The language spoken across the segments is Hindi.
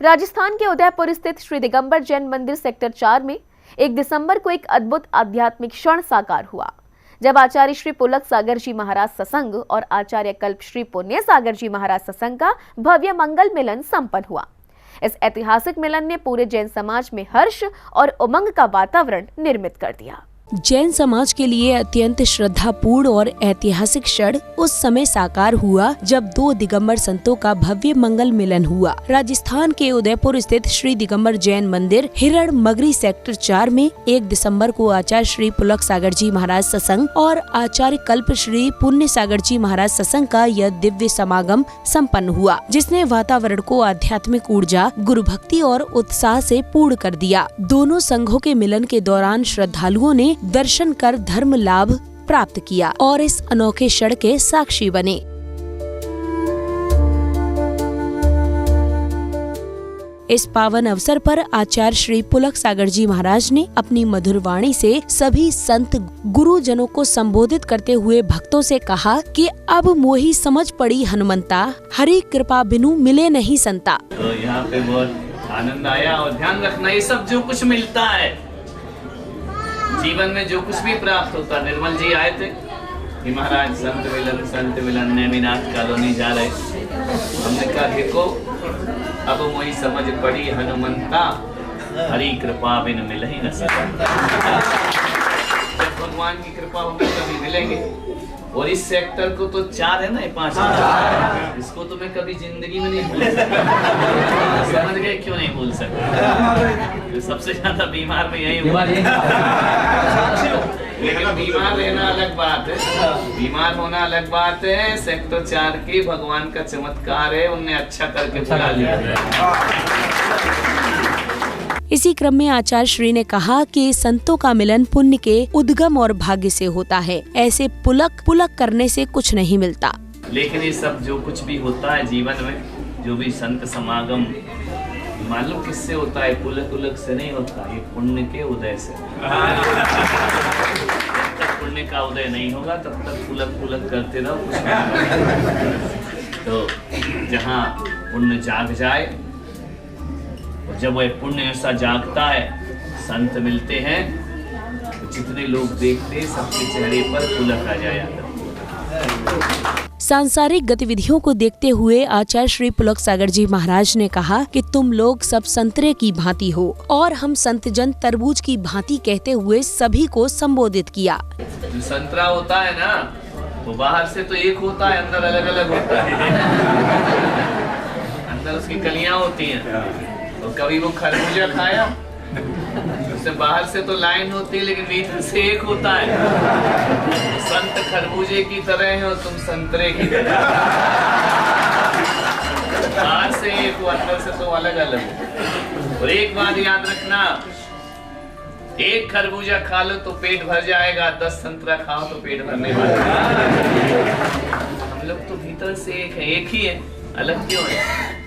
राजस्थान के उदयपुर स्थित श्री दिगंबर जैन मंदिर सेक्टर 4 में 1 दिसंबर को एक अद्भुत आध्यात्मिक क्षण साकार हुआ, जब आचार्य श्री पुलक सागर जी महाराज सत्संग और आचार्य कल्प श्री पुण्य सागर जी महाराज सत्संग का भव्य मंगल मिलन संपन्न हुआ। इस ऐतिहासिक मिलन ने पूरे जैन समाज में हर्ष और उमंग का वातावरण निर्मित कर दिया। जैन समाज के लिए अत्यंत श्रद्धापूर्ण और ऐतिहासिक क्षण उस समय साकार हुआ जब 2 दिगंबर संतों का भव्य मंगल मिलन हुआ। राजस्थान के उदयपुर स्थित श्री दिगंबर जैन मंदिर हिरण मगरी सेक्टर 4 में 1 दिसंबर को आचार्य श्री पुलक सागर जी महाराज सत्संग और आचार्य कल्प श्री पुण्य सागर जी महाराज सत्संग का यह दिव्य समागम संपन्न हुआ, जिसने वातावरण को आध्यात्मिक ऊर्जा, गुरु भक्ति और उत्साह से पूर्ण कर दिया। दोनों संघों के मिलन के दौरान श्रद्धालुओं ने दर्शन कर धर्म लाभ प्राप्त किया और इस अनोखे क्षण के साक्षी बने। इस पावन अवसर पर आचार्य श्री पुलक सागर जी महाराज ने अपनी मधुर वाणी से सभी संत गुरुजनों को संबोधित करते हुए भक्तों से कहा कि अब मोही समझ पड़ी हनुमंता, हरि कृपा बिनु मिले नहीं संता। तो यहाँ पे बहुत आनंद आया और ध्यान रखना, ये सब जो कुछ मिलता है जीवन में, जो कुछ भी प्राप्त होता। निर्मल जी आए थे कि महाराज संत मिलन नेमिनाथ कॉलोनी जा रहे, हमने कहा देखो अब वही समझ पड़ी हनुमंता, हरि कृपा बिन मिले ही न सकता। जब भगवान की कृपा होगी तभी मिलेंगे। और इस सेक्टर को तो 4 है ना, 5 इसको तो मैं कभी जिंदगी में नहीं भूल सकता। समझ गए क्यों नहीं भूल सकता? तो सबसे ज्यादा बीमार में यही हुआ। लेकिन बीमार रहना अलग बात है, बीमार होना अलग बात है। सेक्टर 4 की भगवान का चमत्कार है, उनने अच्छा करके बुला लिया। इसी क्रम में आचार्य श्री ने कहा कि संतों का मिलन पुण्य के उद्गम और भाग्य से होता है, ऐसे पुलक करने से कुछ नहीं मिलता। लेकिन ये सब जो कुछ भी होता है जीवन में, जो भी संत समागम, मालूम किससे होता है? पुलक से नहीं होता, ये पुण्य के उदय से। जब तक पुण्य का उदय नहीं होगा तब तक पुलक करते रहो, कुछ नहीं। तो जहाँ पुण्य जाग जाए, और जब वह पुण्य ऐसा जागता है, संत मिलते हैं, तो जितने लोग देखते हैं सबके चेहरे पर पुलक आ जाए। सांसारिक गतिविधियों को देखते हुए आचार्य श्री पुलक सागर जी महाराज ने कहा कि तुम लोग सब संतरे की भांति हो और हम संतजन तरबूज की भांति कहते हुए सभी को संबोधित किया। जो संतरा होता है ना, तो बाहर से तो एक होता है, अंदर अलग अलग होता है। अंदर उसकी कलियां होती हैं। तो कभी वो खरबूजा खाया, उससे बाहर से तो लाइन होती है लेकिन भीतर से एक होता है। संत खरबूजे की तरह है और तुम संतरे की तरह। बाहर से एक हो, अंदर से तो अलग अलग हो। और एक बात याद रखना, एक खरबूजा खा लो तो पेट भर जाएगा, 10 संतरा खाओ तो पेट भरने वाला। हम लोग तो भीतर से एक ही है, अलग क्यों है?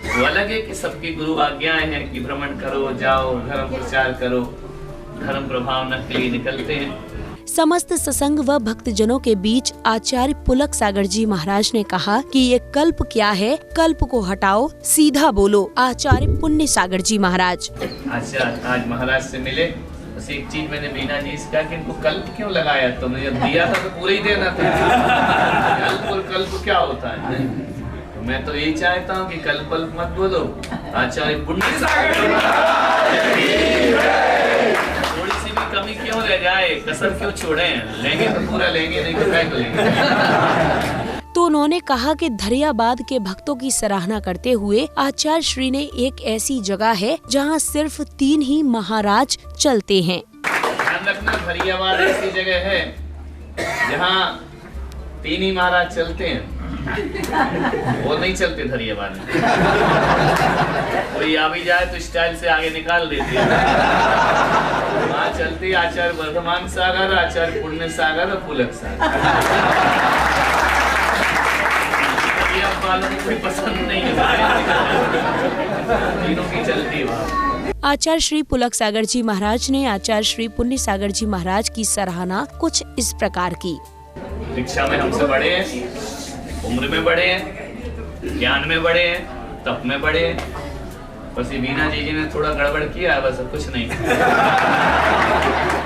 वो अलग है कि सबकी गुरु आज्ञाएं हैं कि भ्रमण करो, जाओ, धर्म प्रचार करो, धर्म प्रभावना के लिए निकलते हैं। समस्त सत्संग व भक्तजनों के बीच आचार्य पुलक सागर जी महाराज ने कहा कि ये कल्प क्या है, कल्प को हटाओ, सीधा बोलो। आचार्य पुण्य सागर जी महाराज आज महाराज से मिले, बस एक चीज मैंने मीना जी से कहा कि इनको कल्प क्यों लगाया? तुमने जब दिया था तो पूरा ही देना था। कल्प और कल्प क्या होता है? मैं तो यही चाहता हूँ कि कल्प मत बोलो, आचार्य पुण्य सागर। थोड़ी सी भी कमी क्यों रह जाए, कसर क्यों छोड़े? लेंगे तो पूरा लेंगे, नहीं तो क्या लेंगे। तो उन्होंने कहा कि धरियाबाद के भक्तों की सराहना करते हुए आचार्य श्री ने एक ऐसी जगह है जहाँ सिर्फ 3 ही महाराज चलते हैं। ध्यान रखना, धरियाबाद ऐसी जगह है जहाँ 3 ही महाराज चलते हैं। वो नहीं चलते धरियाबाद में। कोई आ भी जाए तो स्टाइल से आगे निकाल देते हैं। वहाँ चलते आचार्य वर्धमान सागर, आचार्य पुण्य सागर और पुलक सागर। वालों को कोई पसंद नहीं है, तीनों की चलती है। आचार्य श्री पुलक सागर जी महाराज ने आचार्य श्री पुण्य सागर जी महाराज की सराहना कुछ इस प्रकार की। शिक्षा में हमसे बड़े हैं, उम्र में बड़े हैं, ज्ञान में बड़े हैं, तप में बड़े हैं, बस ये वीणा जी ने थोड़ा गड़बड़ किया है, बस कुछ नहीं।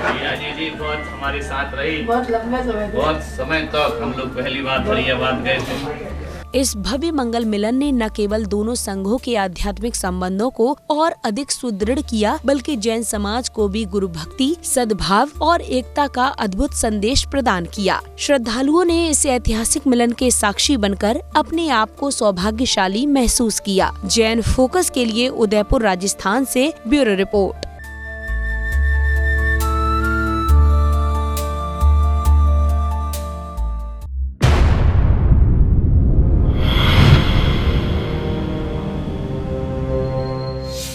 वीणा जी बहुत हमारे साथ रही, बहुत समय तक हम लोग पहली बार फरीदाबाद गए थे। इस भव्य मंगल मिलन ने न केवल दोनों संघों के आध्यात्मिक संबंधों को और अधिक सुदृढ़ किया, बल्कि जैन समाज को भी गुरु भक्ति, सद्भाव और एकता का अद्भुत संदेश प्रदान किया। श्रद्धालुओं ने इस ऐतिहासिक मिलन के साक्षी बनकर अपने आप को सौभाग्यशाली महसूस किया। जैन फोकस के लिए उदयपुर, राजस्थान से ब्यूरो रिपोर्ट।